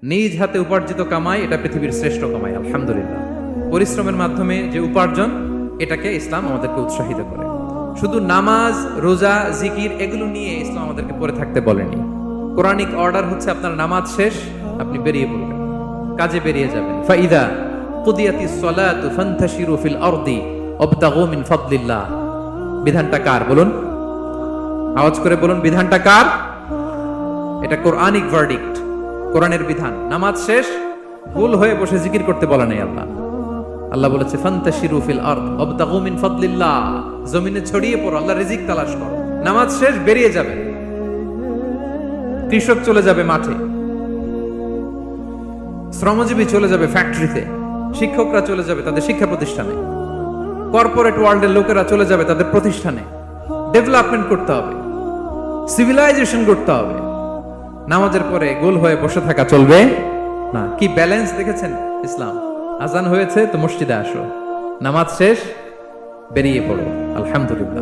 নিজ হাতে উপার্জিত কামাই এটা পৃথিবীর শ্রেষ্ঠ কামাই, আলহামদুলিল্লাহ। পরিশ্রমের মাধ্যমে যে উপার্জন, এটাকে ইসলাম আমাদেরকে উৎসাহিত করে। শুধু নামাজ, রোজা, জিকির এগুলো নিয়ে ইসলাম আমাদেরকে পড়ে থাকতে বলেনি। কোরআনিক অর্ডার হচ্ছে আপনার নামাজ শেষ, আপনি বেরিয়ে পড়বেন, কাজে বেরিয়ে যাবেন। ফাইদা কুদিয়াতিস সালাতু ফান্তাশিরু ফিল আরদি ওয়াবতাগু মিন ফাদলিল্লাহ। বিধানটা কার বলুন? আওয়াজ করে বলুন, বিধানটা কার? এটা কোরআনিক ভার্ডিক্ট, কোরআনের বিধান। নামাজ শেষ, ভুল হয়ে বসে জিকির করতে বলা নেই আল্লাহ। আল্লাহ বলেছে ফান্তাশিরু ফিল আরদ ওয়াবতাগু মিন ফাদলিল্লাহ, জমিনে ছড়িয়ে পড়ো, আল্লাহর রিজিক তালাশ করো। নামাজ শেষ, বেরিয়ে যাবে। কৃষক চলে যাবে মাঠে, শ্রমজীবী চলে যাবে ফ্যাক্টরিতে, শিক্ষকরা চলে যাবে তাদের শিক্ষা প্রতিষ্ঠানে, কর্পোরেট ওয়ার্ল্ডের লোকেরা চলে যাবে তাদের প্রতিষ্ঠানে। ডেভেলপমেন্ট করতে হবে, সিভিলাইজেশন করতে হবে। নামাজের পরে গোল হয়ে বসে থাকা চলবে না। কি ব্যালেন্স দেখেছেন ইসলাম? আজান হয়েছে তো মসজিদে আসো, নামাজ শেষ বেরিয়ে পড়ো, আলহামদুলিল্লাহ।